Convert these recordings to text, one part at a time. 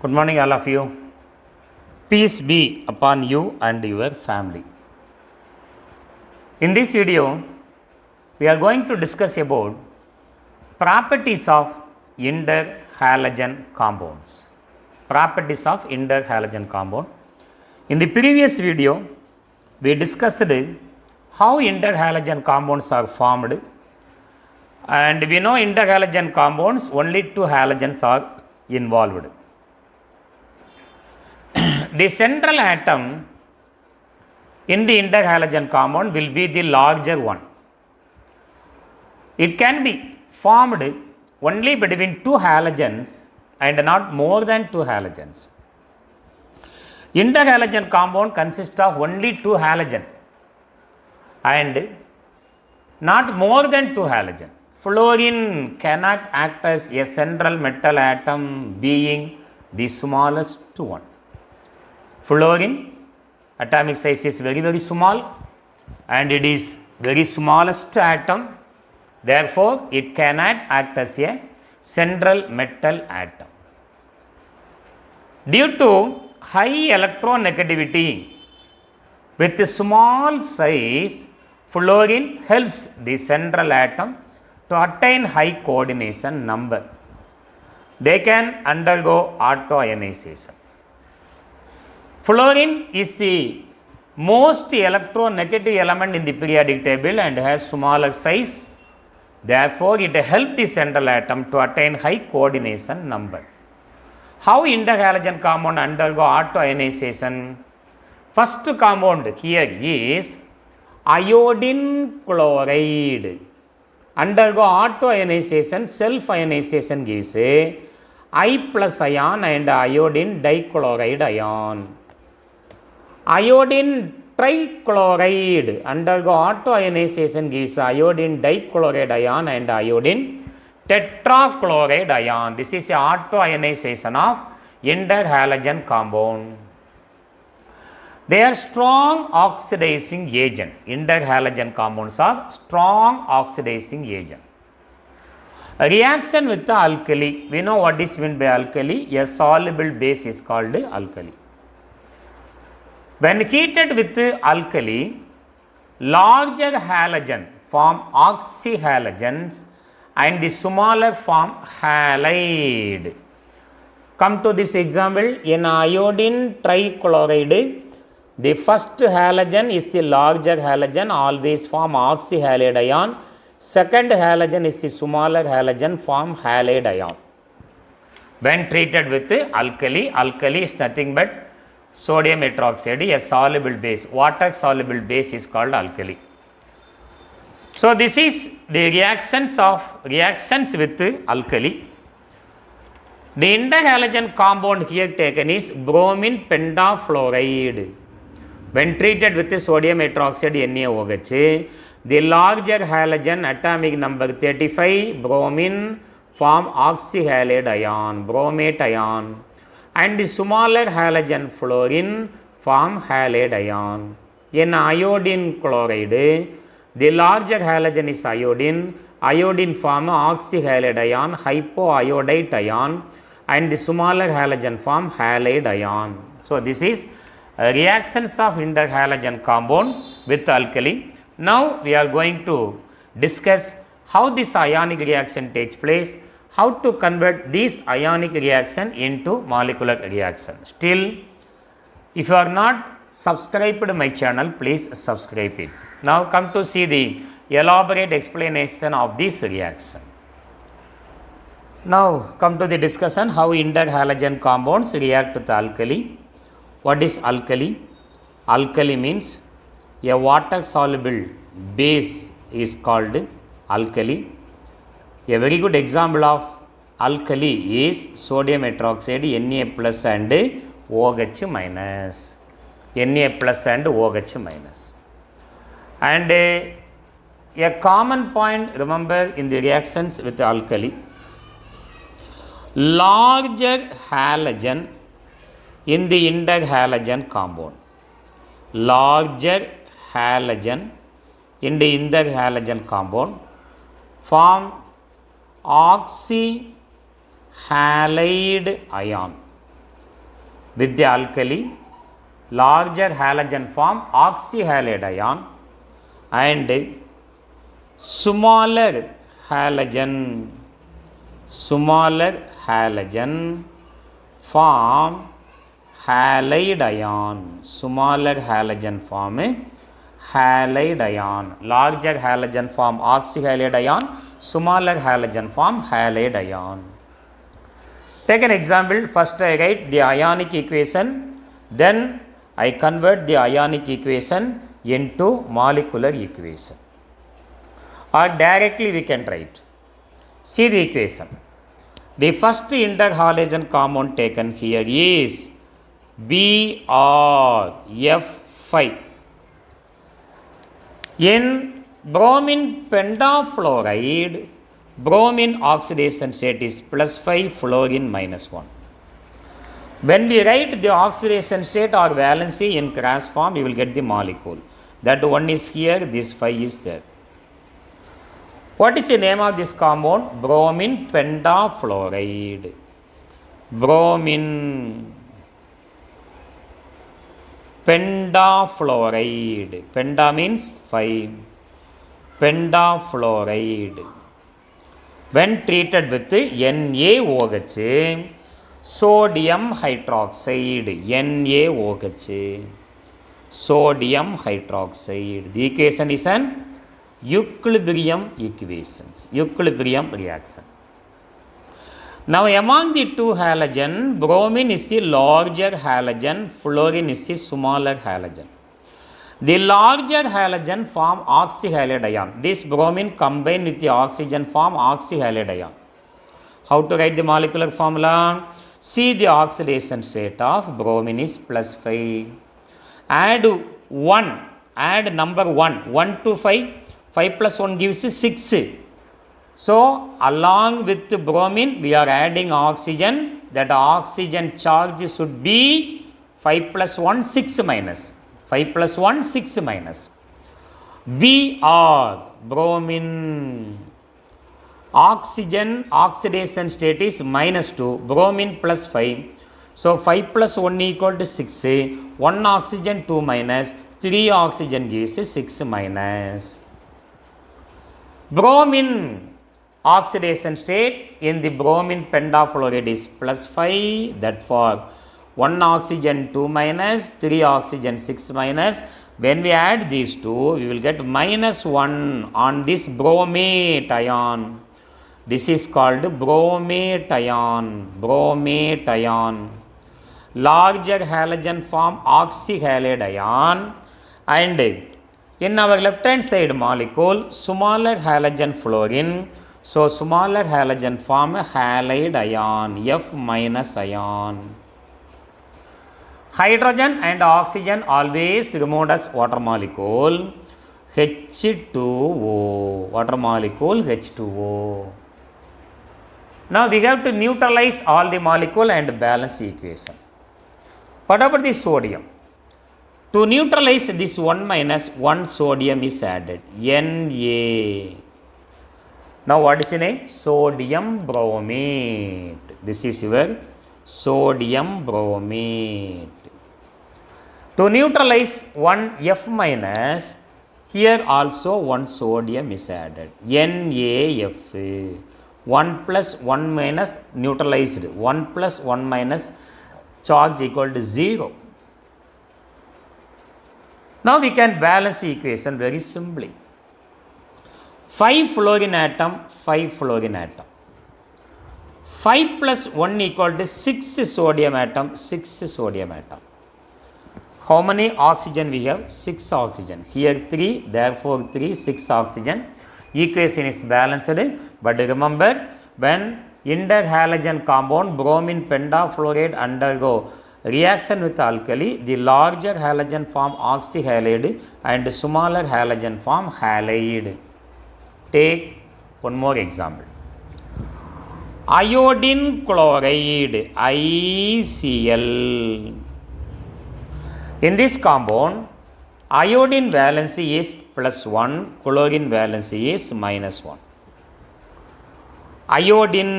Good morning, all of you. Peace be upon you and your family. In this video, we are going to discuss about properties of interhalogen compounds. Properties of interhalogen compound. In the previous video, we discussed how interhalogen compounds are formed, and we know interhalogen compounds only two halogens are involved. The central atom in the interhalogen compound will be the larger one. It can be formed only between two halogens and not more than two halogens. Interhalogen compound consists of only two halogen and not more than two halogen. Fluorine cannot act as a central metal atom, being the smallest one. Fluorine atomic size is very small and it is very smallest atom, therefore it cannot act as a central metal atom. Due to high electronegativity with small size, fluorine helps the central atom to attain high coordination number. They can undergo autoionization. Fluorine is the most electronegative element in the periodic table and has smaller size. Therefore, it helps the central atom to attain high coordination number. How interhalogen compound undergo autoionization? First compound here is iodine chloride. Undergo autoionization, self-ionization gives a I plus ion and iodine dichloride ion. Iodine trichloride undergo autoionization gives iodine dichloride ion and iodine tetrachloride ion. This is a autoionization of interhalogen compound. They are strong oxidizing agent. Interhalogen compounds are strong oxidizing agent. A reaction with the alkali. We know what is meant by alkali. A soluble base is called alkali. When heated with alkali, larger halogen form oxyhalogens and the smaller form halide. Come to this example. In iodine trichloride, the first halogen is the larger halogen, always form oxyhalide ion. Second halogen is the smaller halogen, form halide ion. When treated with alkali, alkali is nothing but sodium hydroxide, a soluble base. Water soluble base is called alkali. So this is the reactions with alkali. The interhalogen compound here taken is bromine pentafluoride. When treated with sodium hydroxide NaOH, the larger halogen, atomic number 35, bromine, form oxyhalide ion, bromate ion, and the smaller halogen, fluorine, form halide ion. In iodine chloride, the larger halogen is iodine, iodine form oxyhalide ion, hypoiodite ion, and the smaller halogen form halide ion. So this is reactions of interhalogen compound with alkali. Now we are going to discuss how this ionic reaction takes place, how to convert this ionic reaction into molecular reaction. Still, if you are not subscribed to my channel, please subscribe it. Now come to see the elaborate explanation of this reaction. Now come to the discussion how interhalogen compounds react with alkali. What is alkali? Alkali means a water soluble base is called alkali. A very good example of alkali is sodium hydroxide Na plus and OH minus. Na plus and OH minus. And a common point, remember, in the reactions with alkali, larger halogen in the interhalogen compound. Larger halogen in the interhalogen compound form oxyhalide ion. with the alkali, larger halogen form oxyhalide ion, and smaller halogen form halide ion. Smaller halogen form halide ion. Larger halogen form oxyhalide ion, smaller halogen form halide ion. Take an example. First I write the ionic equation, then I convert the ionic equation into molecular equation, or directly we can write. See the equation. The first interhalogen compound taken here is BrF5. In bromine pentafluoride, bromine oxidation state is +5, fluorine -1. When we write the oxidation state or valency in cross form, you will get the molecule. That one is here, this 5 is there. What is the name of this compound? Bromine pentafluoride. Bromine pentafluoride. Penta means 5. Pentafluoride. When treated with NaOH, sodium hydroxide. NaOH, sodium hydroxide. The equation is an equilibrium reaction. Now among the two halogen, bromine is the larger halogen, fluorine is the smaller halogen. The larger halogen form oxyhalide ion. This bromine combine with the oxygen form oxyhalide ion. How to write the molecular formula? See the oxidation state of bromine is +5. Add 1, add number 1, 1 to 5, 5 plus 1 gives 6. So along with the bromine we are adding oxygen. That oxygen charge should be 5 plus 1, 6 minus. 5 plus 1, 6 minus. Br, bromine. Oxygen oxidation state is -2, bromine +5. So 5 plus 1 equal to 6. 1 oxygen 2 minus, 3 oxygen gives 6 minus. Bromine oxidation state in the bromine pentafluoride is +5. Therefore 1 oxygen 2 minus, 3 oxygen 6 minus. When we add these two, we will get -1 on this bromate ion. This is called bromate ion. Bromate ion. Larger halogen form oxyhalide ion, and in our left hand side molecule, smaller halogen fluorine. So smaller halogen form halide ion, F- ion. Hydrogen and oxygen always removed as water molecule, H2O. Water molecule H2O. Now we have to neutralize all the molecule and balance the equation. What about the sodium? To neutralize this 1 minus, 1 sodium is added, Na. Now what is the name? Sodium bromate. This is your sodium bromate. To neutralize 1 F minus, here also 1 sodium is added, NaF. 1 plus 1 minus neutralized, 1 plus 1 minus charge equal to 0. Now we can balance the equation very simply. 5 fluorine atom, 5 fluorine atom. 5 plus 1 equal to 6 sodium atom, 6 sodium atom. How many oxygen we have? 6 oxygen. Here 3, therefore 3, 6 oxygen. Equation is balanced, but remember, when interhalogen compound bromine pentafluoride undergo reaction with alkali, the larger halogen form oxyhalide and smaller halogen form halide. Take one more example. Iodine chloride, ICl. In this compound, iodine valency is +1, chlorine valency is -1. Iodine,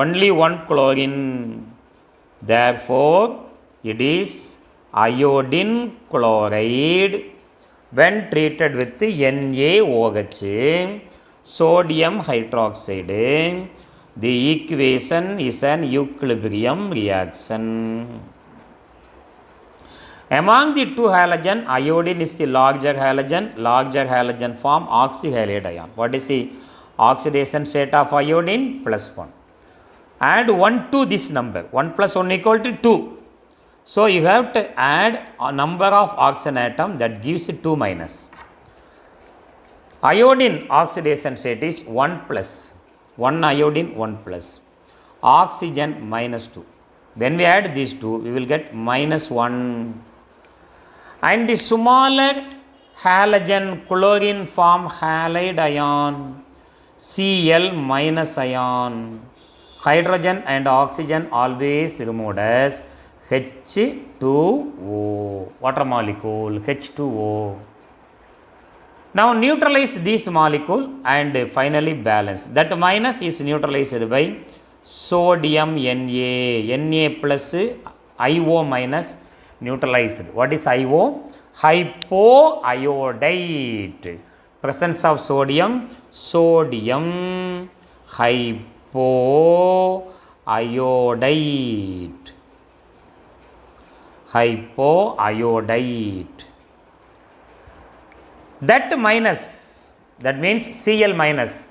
only 1 chlorine. Therefore, it is iodine chloride when treated with NaOH, sodium hydroxide. The equation is an equilibrium reaction. Among the two halogen, iodine is the larger halogen. Larger halogen form oxyhalide ion. What is the oxidation state of iodine? +1. Add 1 to this number. 1 plus 1 equal to 2. So you have to add a number of oxygen atom that gives 2 minus. Iodine oxidation state is 1 plus. 1 iodine, 1 plus. Oxygen -2. When we add these two, we will get -1. And the smaller halogen chlorine form halide ion, Cl minus ion. Hydrogen and oxygen always removed as H2O, water molecule H2O. Now neutralize this molecule and finally balance. That minus is neutralized by sodium Na. Na plus IO minus neutralized. What is IO? Hypoiodide. Presence of sodium, sodium hypoiodide. Hypoiodide. That minus, that means Cl minus,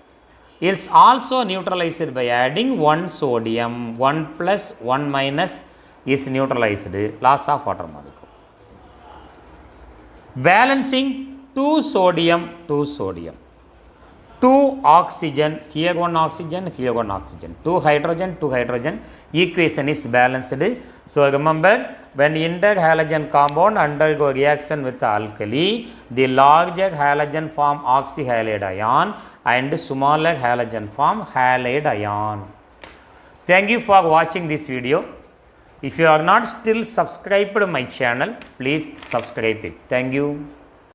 is also neutralized by adding 1 sodium. 1 plus 1 minus is neutralized. Loss of water molecule. Balancing 2 sodium, 2 sodium. 2 oxygen, here 1 oxygen, here 1 oxygen. 2 hydrogen, 2 hydrogen. Equation is balanced. So remember, when interhalogen compound undergo reaction with alkali, the larger halogen form oxyhalide ion and smaller halogen form halide ion. Thank you for watching this video. If you are not still subscribed to my channel, please subscribe it. Thank you.